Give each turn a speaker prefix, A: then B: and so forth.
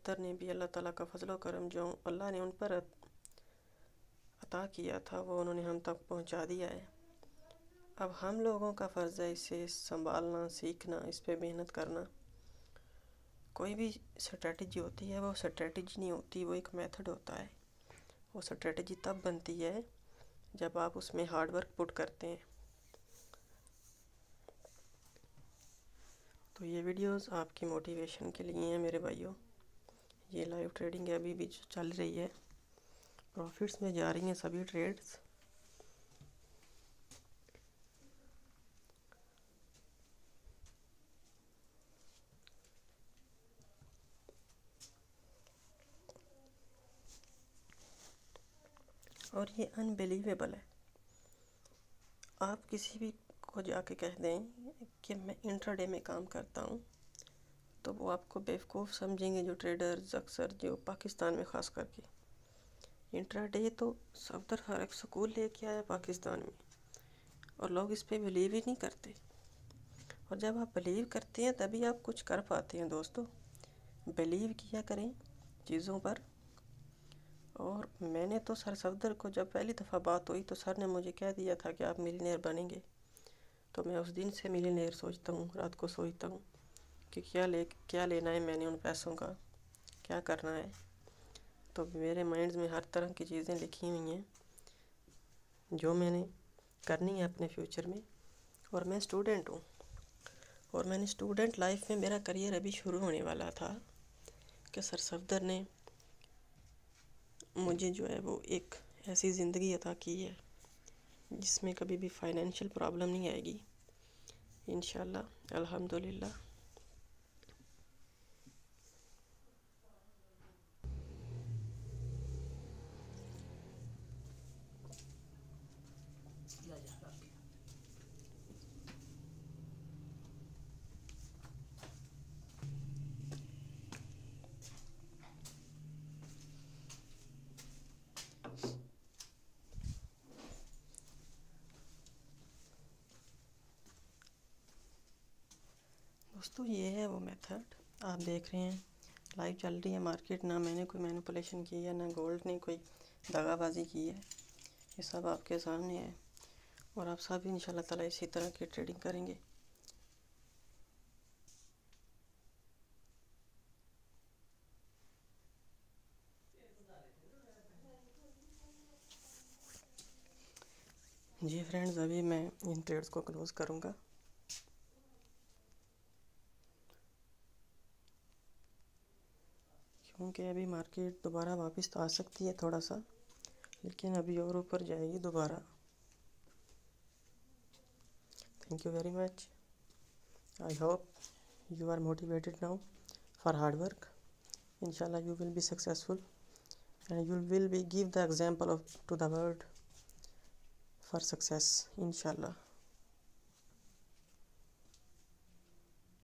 A: सरसब्दर ने भी अल्लाह ताला का फजलो करम जो अल्लाह ने उन पर अता किया था वो उन्होंने हम तक पहुंचा दिया है। अब हम लोगों का फ़र्ज़ है इसे संभालना, सीखना, इस पे मेहनत करना। कोई भी स्ट्रेटजी होती है वो स्ट्रेटजी नहीं होती, वो एक मेथड होता है। वो स्ट्रेटजी तब बनती है जब आप उसमें हार्ड वर्क पुट करते हैं। तो ये वीडियोस आपकी मोटिवेशन के लिए हैं मेरे भाइयों। ये लाइव ट्रेडिंग है अभी भी जो चल रही है, प्रॉफिट्स में जा रही हैं सभी ट्रेड्स। और ये अनबिलीवेबल है। आप किसी भी को जाके कह दें कि मैं इंट्राडे में काम करता हूँ तो वो आपको बेवकूफ़ समझेंगे, जो ट्रेडर्स अक्सर जो पाकिस्तान में ख़ास करके। इंट्राडे तो सफदर फारूक स्कूल लेके आया पाकिस्तान में और लोग इस पे बिलीव ही नहीं करते। और जब आप बिलीव करते हैं तभी आप कुछ कर पाते हैं दोस्तों। बिलीव किया करें चीज़ों पर। और मैंने तो सर सफदर को जब पहली दफ़ा बात हुई तो सर ने मुझे कह दिया था कि आप मिलीनियर बनेंगे। तो मैं उस दिन से मिलीनियर सोचता हूँ, रात को सोचता हूँ कि क्या लेना है मैंने उन पैसों का, क्या करना है। तो मेरे माइंड में हर तरह की चीज़ें लिखी हुई हैं जो मैंने करनी है अपने फ्यूचर में। और मैं स्टूडेंट हूँ और मैंने स्टूडेंट लाइफ में मेरा करियर अभी शुरू होने वाला था कि सर सफदर ने मुझे जो है वो एक ऐसी ज़िंदगी अता की है जिसमें कभी भी फाइनेंशियल प्रॉब्लम नहीं आएगी इंशाल्लाह, अल्हम्दुलिल्लाह। दोस्तों ये है वो मेथड आप देख रहे हैं, लाइव चल रही है मार्केट। ना मैंने कोई मैनिपुलेशन की है, ना गोल्ड ने कोई दगाबाजी की है, ये सब आपके सामने है। और आप सब इंशाल्लाह ताला इसी तरह की ट्रेडिंग करेंगे। जी फ्रेंड्स, अभी मैं इन ट्रेड्स को क्लोज़ करूँगा। क्योंकि अभी मार्केट दोबारा वापस तो आ सकती है थोड़ा सा, लेकिन अभी और ऊपर जाएगी दोबारा। Thank you very much. I hope you are motivated now for hard work. Inshallah you will be successful and you will be give the example of to the world for success inshallah.